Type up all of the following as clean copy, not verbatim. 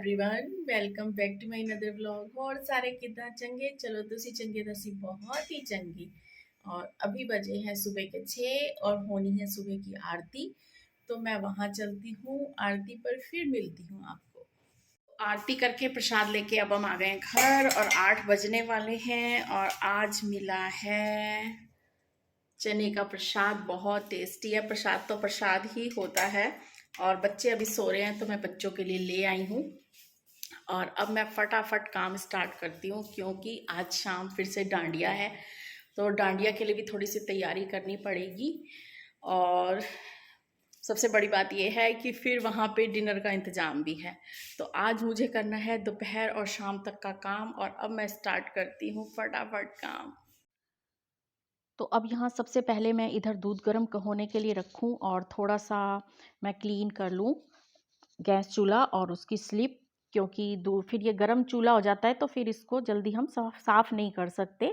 Everyone welcome back to my another vlog. ਹੋਰ ਸਾਰੇ ਕਿੱਦਾਂ ਚੰਗੇ? ਚਲੋ ਤੁਸੀਂ ਚੰਗੇ ਤਾਂ ਅਸੀਂ बहुत ही चंगे। और अभी बजे हैं सुबह के 6 और होनी है सुबह की आरती। तो मैं वहाँ चलती हूँ आरती पर, फिर मिलती हूँ आपको। आरती करके प्रसाद लेके अब हम आ गए हैं घर और 8 बजने वाले हैं। और आज मिला है चने का प्रसाद, बहुत टेस्टी है। प्रसाद तो प्रसाद ही होता है। और बच्चे अभी सो रहे हैं तो मैं बच्चों के लिए ले आई हूँ। और अब मैं फटाफट काम स्टार्ट करती हूँ क्योंकि आज शाम फिर से डांडिया है। तो डांडिया के लिए भी थोड़ी सी तैयारी करनी पड़ेगी। और सबसे बड़ी बात यह है कि फिर वहाँ पे डिनर का इंतज़ाम भी है। तो आज मुझे करना है दोपहर और शाम तक का काम। और अब मैं स्टार्ट करती हूँ फटाफट काम। तो अब यहाँ सबसे पहले मैं इधर दूध गर्म होने के लिए रखूँ और थोड़ा सा मैं क्लीन कर लूँ गैस चूल्हा और उसकी स्लिप, क्योंकि दूध फिर ये गर्म चूल्हा हो जाता है तो फिर इसको जल्दी हम साफ़ नहीं कर सकते।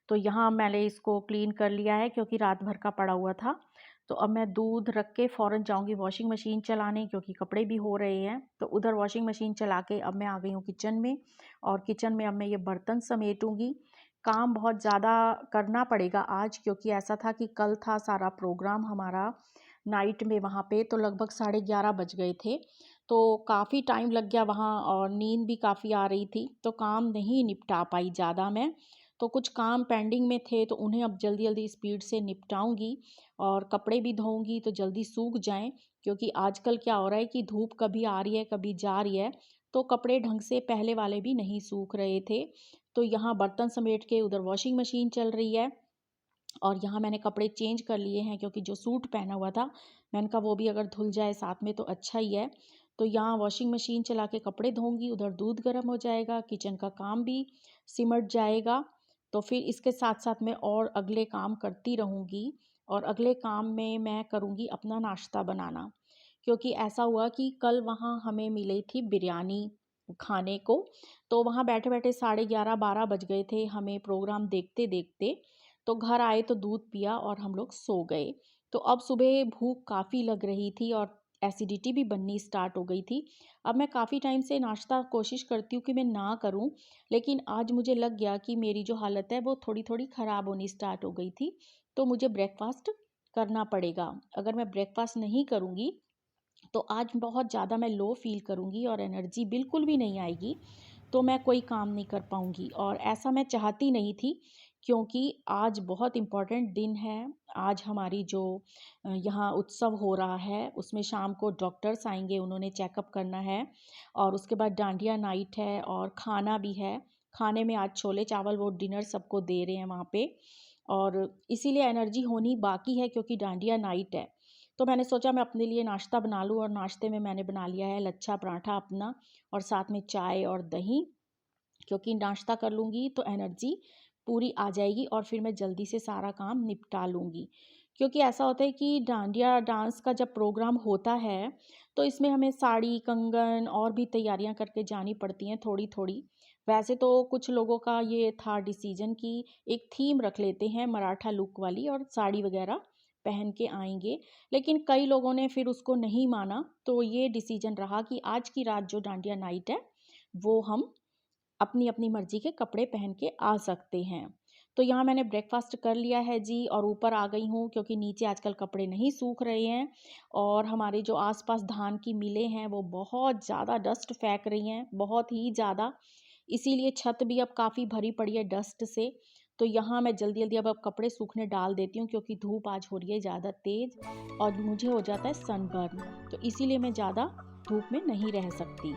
तो यहाँ मैंने इसको क्लीन कर लिया है क्योंकि रात भर का पड़ा हुआ था। तो अब मैं दूध रख के फ़ौरन जाऊँगी वॉशिंग मशीन चलाने, क्योंकि कपड़े भी हो रहे हैं। तो उधर वॉशिंग मशीन चला के अब मैं आ गई हूँ किचन में। और किचन में अब मैं ये बर्तन समेटूँगी। काम बहुत ज़्यादा करना पड़ेगा आज, क्योंकि ऐसा था कि कल था सारा प्रोग्राम हमारा नाइट में वहाँ पे, तो लगभग 11:30 बज गए थे। तो काफ़ी टाइम लग गया वहाँ और नींद भी काफ़ी आ रही थी, तो काम नहीं निपटा पाई ज़्यादा मैं। तो कुछ काम पेंडिंग में थे तो उन्हें अब जल्दी जल्दी स्पीड से निपटाऊंगी। और कपड़े भी धोऊंगी तो जल्दी सूख जाएं, क्योंकि आजकल क्या हो रहा है कि धूप कभी आ रही है कभी जा रही है। तो कपड़े ढंग से पहले वाले भी नहीं सूख रहे थे। तो यहाँ बर्तन समेट के उधर वॉशिंग मशीन चल रही है। और यहाँ मैंने कपड़े चेंज कर लिए हैं, क्योंकि जो सूट पहना हुआ था मैंने कहा वो भी अगर धुल जाए साथ में तो अच्छा ही है। तो यहाँ वॉशिंग मशीन चला के कपड़े धोऊंगी, उधर दूध गर्म हो जाएगा, किचन का काम भी सिमट जाएगा। तो फिर इसके साथ साथ मैं और अगले काम करती रहूँगी। और अगले काम में मैं करूँगी अपना नाश्ता बनाना, क्योंकि ऐसा हुआ कि कल वहाँ हमें मिली थी बिरयानी खाने को। तो वहाँ बैठे बैठे 11:30-12 बज गए थे हमें प्रोग्राम देखते देखते। तो घर आए तो दूध पिया और हम लोग सो गए। तो अब सुबह भूख काफ़ी लग रही थी और एसिडिटी भी बननी स्टार्ट हो गई थी। अब मैं काफ़ी टाइम से नाश्ता कोशिश करती हूँ कि मैं ना करूँ, लेकिन आज मुझे लग गया कि मेरी जो हालत है वो थोड़ी थोड़ी ख़राब होनी स्टार्ट हो गई थी। तो मुझे ब्रेकफास्ट करना पड़ेगा। अगर मैं ब्रेकफास्ट नहीं करूँगी तो आज बहुत ज़्यादा मैं लो फील करूँगी और एनर्जी बिल्कुल भी नहीं आएगी। तो मैं कोई काम नहीं कर पाऊँगी और ऐसा मैं चाहती नहीं थी, क्योंकि आज बहुत इम्पोर्टेंट दिन है। आज हमारी जो यहाँ उत्सव हो रहा है उसमें शाम को डॉक्टर्स आएंगे, उन्होंने चेकअप करना है। और उसके बाद डांडिया नाइट है और खाना भी है। खाने में आज छोले चावल वो डिनर सबको दे रहे हैं वहाँ पे। और इसीलिए एनर्जी होनी बाकी है, क्योंकि डांडिया नाइट है। तो मैंने सोचा मैं अपने लिए नाश्ता बना लूँ, और नाश्ते में मैंने बना लिया है लच्छा पराठा अपना, और साथ में चाय और दही। क्योंकि नाश्ता कर लूँगी तो एनर्जी पूरी आ जाएगी और फिर मैं जल्दी से सारा काम निपटा लूँगी। क्योंकि ऐसा होता है कि डांडिया डांस का जब प्रोग्राम होता है तो इसमें हमें साड़ी कंगन और भी तैयारियां करके जानी पड़ती हैं थोड़ी थोड़ी। वैसे तो कुछ लोगों का ये था डिसीजन कि एक थीम रख लेते हैं मराठा लुक वाली और साड़ी वगैरह पहन के आएंगे, लेकिन कई लोगों ने फिर उसको नहीं माना। तो ये डिसीजन रहा कि आज की रात जो डांडिया नाइट है वो हम अपनी अपनी मर्जी के कपड़े पहन के आ सकते हैं। तो यहाँ मैंने ब्रेकफास्ट कर लिया है जी, और ऊपर आ गई हूँ क्योंकि नीचे आजकल कपड़े नहीं सूख रहे हैं। और हमारे जो आसपास धान की मिलें हैं वो बहुत ज़्यादा डस्ट फेंक रही हैं, बहुत ही ज़्यादा। इसीलिए छत भी अब काफ़ी भरी पड़ी है डस्ट से। तो यहाँ मैं जल्दी जल्दी अब कपड़े सूखने डाल देती हूँ, क्योंकि धूप आज हो रही है ज़्यादा तेज़ और मुझे हो जाता है सनबर्न। तो इसीलिए मैं ज़्यादा धूप में नहीं रह सकती।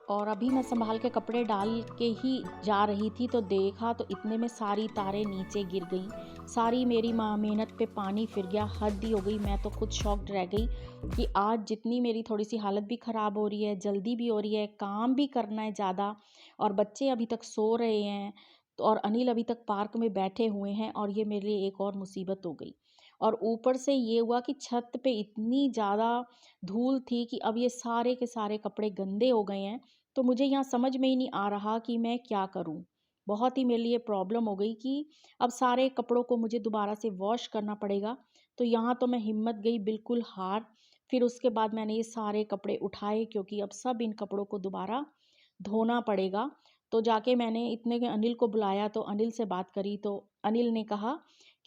और अभी मैं संभाल के कपड़े डाल के ही जा रही थी तो देखा तो इतने में सारी तारें नीचे गिर गई। सारी मेरी मेहनत पे पानी फिर गया, हद ही हो गई। मैं तो खुद शॉक्ड रह गई कि आज जितनी मेरी थोड़ी सी हालत भी ख़राब हो रही है, जल्दी भी हो रही है, काम भी करना है ज़्यादा, और बच्चे अभी तक सो रहे हैं। तो और अनिल अभी तक पार्क में बैठे हुए हैं, और ये मेरे लिए एक और मुसीबत हो गई। और ऊपर से ये हुआ कि छत पे इतनी ज़्यादा धूल थी कि अब ये सारे के सारे कपड़े गंदे हो गए हैं। तो मुझे यहाँ समझ में ही नहीं आ रहा कि मैं क्या करूँ। बहुत ही मेरे लिए प्रॉब्लम हो गई कि अब सारे कपड़ों को मुझे दोबारा से वॉश करना पड़ेगा। तो यहाँ तो मैं हिम्मत गई बिल्कुल हार। फिर उसके बाद मैंने ये सारे कपड़े उठाए क्योंकि अब सब इन कपड़ों को दोबारा धोना पड़ेगा। तो जाके मैंने इतने में अनिल को बुलाया, तो अनिल से बात करी, तो अनिल ने कहा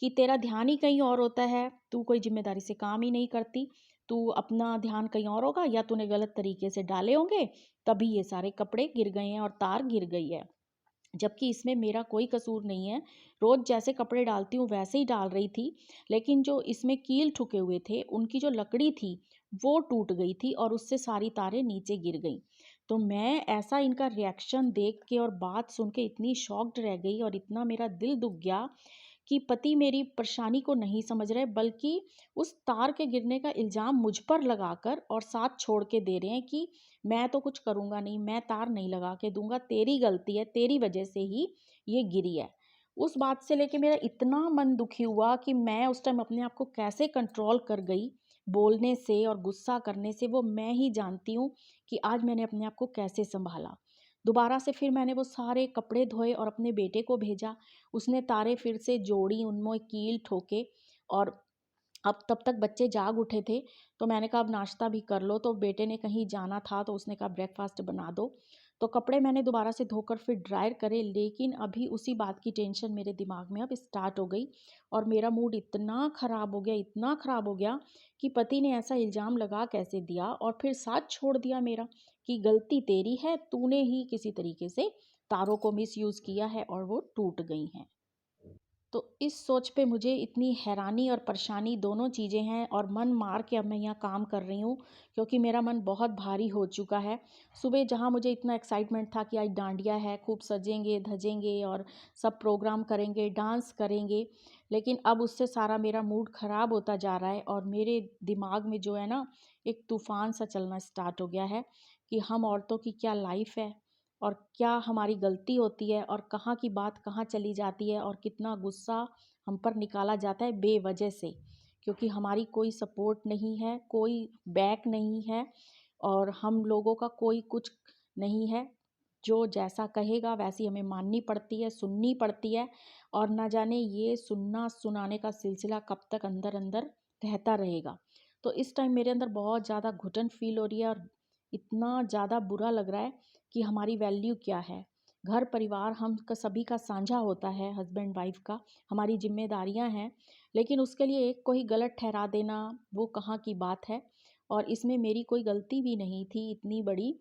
कि तेरा ध्यान ही कहीं और होता है, तू कोई ज़िम्मेदारी से काम ही नहीं करती, तू अपना ध्यान कहीं और होगा या तूने गलत तरीके से डाले होंगे, तभी ये सारे कपड़े गिर गए हैं और तार गिर गई है। जबकि इसमें मेरा कोई कसूर नहीं है, रोज़ जैसे कपड़े डालती हूँ वैसे ही डाल रही थी, लेकिन जो इसमें कील ठुके हुए थे, उनकी जो लकड़ी थी, वो टूट गई थी और उससे सारी तारें नीचे गिर गईं। तो मैं ऐसा इनका रिएक्शन देख के और बात सुन के इतनी शॉक्ड रह गई और इतना मेरा दिल दुख गया कि पति मेरी परेशानी को नहीं समझ रहे, बल्कि उस तार के गिरने का इल्ज़ाम मुझ पर लगाकर और साथ छोड़ के दे रहे हैं कि मैं तो कुछ करूँगा नहीं, मैं तार नहीं लगा के दूँगा, तेरी गलती है, तेरी वजह से ही ये गिरी है। उस बात से लेके मेरा इतना मन दुखी हुआ कि मैं उस टाइम अपने आप को कैसे कंट्रोल कर गई, बोलने से और गुस्सा करने से वो मैं ही जानती हूँ कि आज मैंने अपने आप को कैसे सँभाला। दोबारा से फिर मैंने वो सारे कपड़े धोए और अपने बेटे को भेजा। उसने तारें फिर से जोड़ी, उनमें कील ठोके और अब तब तक बच्चे जाग उठे थे, तो मैंने कहा अब नाश्ता भी कर लो, तो बेटे ने कहीं जाना था तो उसने कहा ब्रेकफ़ास्ट बना दो। तो कपड़े मैंने दोबारा से धोकर फिर ड्रायर करे, लेकिन अभी उसी बात की टेंशन मेरे दिमाग में अब स्टार्ट हो गई और मेरा मूड इतना ख़राब हो गया, इतना ख़राब हो गया कि पति ने ऐसा इल्ज़ाम लगा कैसे दिया और फिर साथ छोड़ दिया मेरा कि गलती तेरी है, तूने ही किसी तरीके से तारों को मिसयूज़ किया है और वो टूट गई हैं। तो इस सोच पे मुझे इतनी हैरानी और परेशानी दोनों चीज़ें हैं और मन मार के अब मैं यहाँ काम कर रही हूँ क्योंकि मेरा मन बहुत भारी हो चुका है। सुबह जहाँ मुझे इतना एक्साइटमेंट था कि आज डांडिया है, खूब सजेंगे धजेंगे और सब प्रोग्राम करेंगे, डांस करेंगे, लेकिन अब उससे सारा मेरा मूड ख़राब होता जा रहा है और मेरे दिमाग में जो है ना, एक तूफ़ान सा चलना स्टार्ट हो गया है कि हम औरतों की क्या लाइफ है और क्या हमारी गलती होती है और कहाँ की बात कहाँ चली जाती है और कितना गुस्सा हम पर निकाला जाता है बेवजह से, क्योंकि हमारी कोई सपोर्ट नहीं है, कोई बैक नहीं है और हम लोगों का कोई कुछ नहीं है। जो जैसा कहेगा वैसी हमें माननी पड़ती है, सुननी पड़ती है और ना जाने ये सुनना सुनाने का सिलसिला कब तक अंदर अंदर रहता रहेगा। तो इस टाइम मेरे अंदर बहुत ज़्यादा घुटन फील हो रही है और इतना ज़्यादा बुरा लग रहा है कि हमारी वैल्यू क्या है। घर परिवार हम का सभी का साझा होता है, हस्बैंड वाइफ का, हमारी जिम्मेदारियां हैं, लेकिन उसके लिए एक को ही गलत ठहरा देना वो कहाँ की बात है। और इसमें मेरी कोई गलती भी नहीं थी इतनी बड़ी।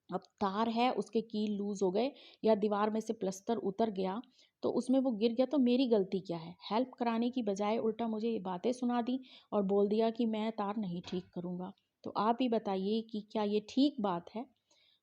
अब तार है, उसके कील लूज़ हो गए या दीवार में से प्लास्टर उतर गया तो उसमें वो गिर गया, तो मेरी गलती क्या है? हेल्प कराने की बजाय उल्टा मुझे ये बातें सुना दी और बोल दिया कि मैं तार नहीं ठीक करूँगा। तो आप ही बताइए कि क्या ये ठीक बात है?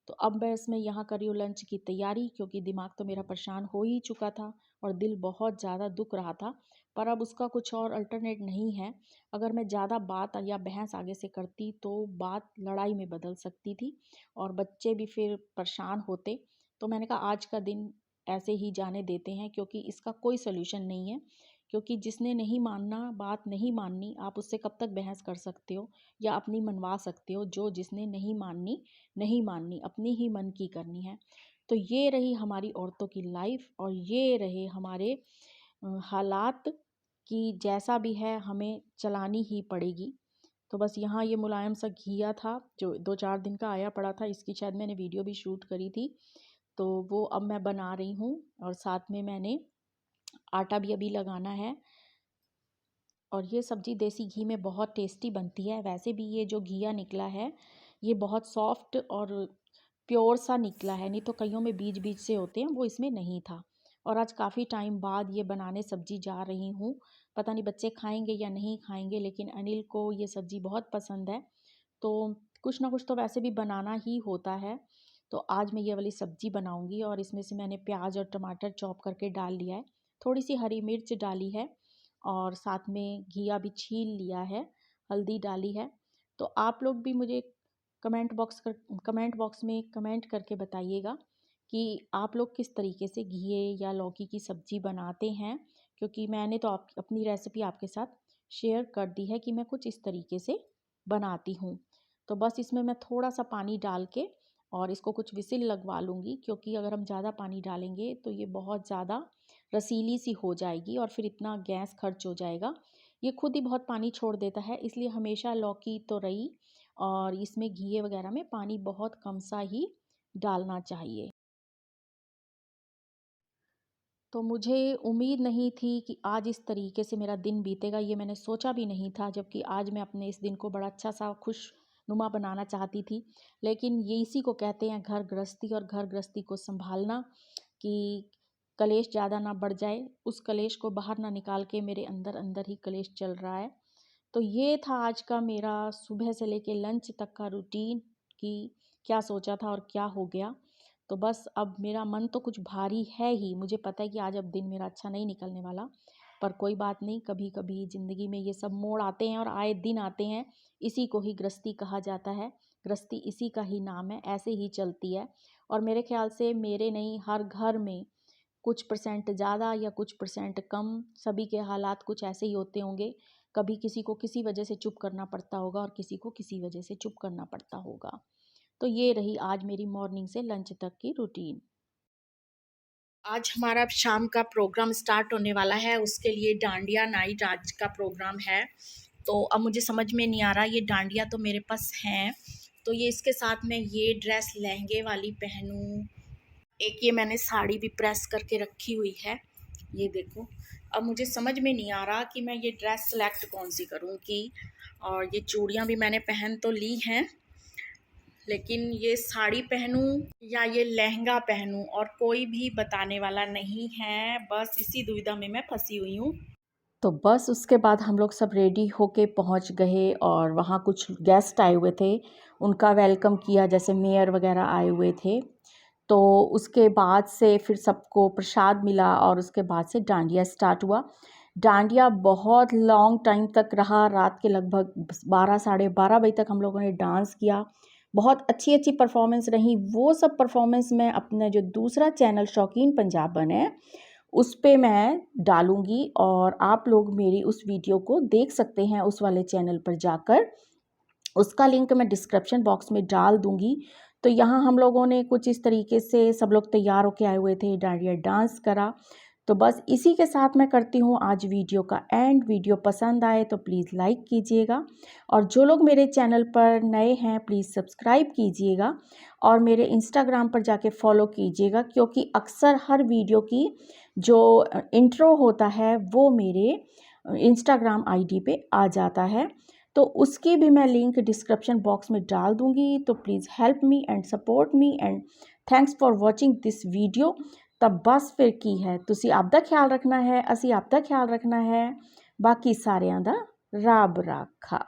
तो अब बस मैं यहाँ कर रही हूँ लंच की तैयारी, क्योंकि दिमाग तो मेरा परेशान हो ही चुका था और दिल बहुत ज़्यादा दुख रहा था, पर अब उसका कुछ और अल्टरनेट नहीं है। अगर मैं ज़्यादा बात या बहस आगे से करती तो बात लड़ाई में बदल सकती थी और बच्चे भी फिर परेशान होते। तो मैंने कहा आज का दिन ऐसे ही जाने देते हैं, क्योंकि इसका कोई सॉल्यूशन नहीं है। क्योंकि जिसने नहीं मानना, बात नहीं माननी, आप उससे कब तक बहस कर सकते हो या अपनी मनवा सकते हो? जो जिसने नहीं माननी नहीं माननी, अपनी ही मन की करनी है। तो ये रही हमारी औरतों की लाइफ और ये रहे हमारे हालात कि जैसा भी है हमें चलानी ही पड़ेगी। तो बस यहाँ ये मुलायम सा घिया था जो 2-4 दिन का आया पड़ा था, इसकी शायद मैंने वीडियो भी शूट करी थी। तो वो अब मैं बना रही हूँ और साथ में मैंने आटा भी अभी लगाना है। और ये सब्ज़ी देसी घी में बहुत टेस्टी बनती है। वैसे भी ये जो घिया निकला है, ये बहुत सॉफ्ट और प्योर सा निकला है, नहीं तो कईयों में बीज-बीज से होते हैं, वो इसमें नहीं था। और आज काफ़ी टाइम बाद ये बनाने सब्ज़ी जा रही हूँ। पता नहीं बच्चे खाएँगे या नहीं खाएँगे, लेकिन अनिल को ये सब्ज़ी बहुत पसंद है। तो कुछ ना कुछ तो वैसे भी बनाना ही होता है। तो आज मैं ये वाली सब्ज़ी बनाऊँगी और इसमें से मैंने प्याज और टमाटर चॉप करके डाल लिया है। थोड़ी-सी हरी मिर्च डाली है और साथ में घिया भी छील लिया है, हल्दी डाली है। तो आप लोग भी मुझे कमेंट बॉक्स में कमेंट करके बताइएगा कि आप लोग किस तरीके से घिये या लौकी की सब्ज़ी बनाते हैं, क्योंकि मैंने तो आप अपनी रेसिपी आपके साथ शेयर कर दी है कि मैं कुछ इस तरीके से बनाती हूँ। तो बस इसमें मैं थोड़ा-सा पानी डाल के और इसको कुछ विसिल लगवा लूँगी, क्योंकि अगर हम ज़्यादा पानी डालेंगे तो ये बहुत ज़्यादा रसीली सी हो जाएगी और फिर इतना गैस खर्च हो जाएगा ये खुद ही बहुत पानी छोड़ देता है, इसलिए हमेशा लौकी तो रही और इसमें घिये वगैरह में पानी बहुत कम सा ही डालना चाहिए। तो मुझे उम्मीद नहीं थी कि आज इस तरीके से मेरा दिन बीतेगा, ये मैंने सोचा भी नहीं था, जबकि आज मैं अपने इस दिन को बड़ा अच्छा-सा खुशनुमा बनाना चाहती थी। लेकिन ये इसी को कहते हैं घर गृहस्थी, और घर गृहस्थी को सँभालना कि कलेश ज़्यादा ना बढ़ जाए, उस कलेश को बाहर ना निकाल के मेरे अंदर-अंदर ही कलेश चल रहा है। तो ये था आज का मेरा सुबह से लेके लंच तक का रूटीन कि क्या सोचा था और क्या हो गया। तो बस अब मेरा मन तो कुछ भारी है ही, मुझे पता है कि आज अब दिन मेरा अच्छा नहीं निकलने वाला, पर कोई बात नहीं, कभी-कभी ज़िंदगी में ये सब मोड़ आते हैं और आए दिन आते हैं। इसी को ही गृहस्थी कहा जाता है, गृहस्थी इसी का ही नाम है, ऐसे ही चलती है। और मेरे ख़्याल से मेरे नहीं, हर घर में कुछ परसेंट ज़्यादा या कुछ परसेंट कम, सभी के हालात कुछ ऐसे ही होते होंगे। कभी किसी को किसी वजह से चुप करना पड़ता होगा और किसी को किसी वजह से चुप करना पड़ता होगा। तो ये रही आज मेरी मॉर्निंग से लंच तक की रूटीन। आज हमारा शाम का प्रोग्राम स्टार्ट होने वाला है, उसके लिए डांडिया नाइट आज का प्रोग्राम है। तो अब मुझे समझ में नहीं आ रहा, ये डांडिया तो मेरे पास हैं, तो ये इसके साथ मैं ये ड्रेस लहंगे वाली पहनूं, एक ये मैंने साड़ी भी प्रेस करके रखी हुई है, ये देखो। अब मुझे समझ में नहीं आ रहा कि मैं ये ड्रेस सेलेक्ट कौन सी करूं कि, और ये चूड़ियाँ भी मैंने पहन तो ली हैं, लेकिन ये साड़ी पहनूं या ये लहंगा पहनूं, और कोई भी बताने वाला नहीं है, बस इसी दुविधा में मैं फंसी हुई हूँ। तो बस उसके बाद हम लोग सब रेडी होके पहुंच गए और वहाँ कुछ गेस्ट आए हुए थे, उनका वेलकम किया, जैसे मेयर वगैरह आए हुए थे। तो उसके बाद से फिर सबको प्रसाद मिला और उसके बाद से डांडिया स्टार्ट हुआ। डांडिया बहुत लॉन्ग टाइम तक रहा, रात के लगभग 12 साढ़े 12 बजे तक हम लोगों ने डांस किया। बहुत अच्छी-अच्छी परफॉर्मेंस रही। वो सब परफॉर्मेंस मैं अपना जो दूसरा चैनल शौकीन पंजाबन है, उस पे मैं डालूँगी और आप लोग मेरी उस वीडियो को देख सकते हैं उस वाले चैनल पर जाकर। उसका लिंक मैं डिस्क्रिप्शन बॉक्स में डाल दूँगी। तो यहाँ हम लोगों ने कुछ इस तरीके से सब लोग तैयार होके आए हुए थे, डांडिया डांस करा। तो बस इसी के साथ मैं करती हूँ आज वीडियो का एंड। वीडियो पसंद आए तो प्लीज़ लाइक कीजिएगा, और जो लोग मेरे चैनल पर नए हैं प्लीज़ सब्सक्राइब कीजिएगा और मेरे इंस्टाग्राम पर जाके फॉलो कीजिएगा, क्योंकि अक्सर हर वीडियो की जो इंट्रो होता है वो मेरे इंस्टाग्राम आईडी पे आ जाता है। तो उसकी भी मैं लिंक डिस्क्रिप्शन बॉक्स में डाल दूँगी। तो please help me and support me and thanks for watching this video. ਤਾਂ ਬਸ ਫਿਰ ਕੀ ਹੈ, ਤੁਸੀਂ ਆਪਦਾ ਖਿਆਲ ਰੱਖਣਾ ਹੈ, ਅਸੀਂ ਆਪਦਾ ਖਿਆਲ ਰੱਖਣਾ ਹੈ, ਬਾਕੀ ਸਾਰਿਆਂ ਦਾ ਰੱਬ ਰਾਖਾ।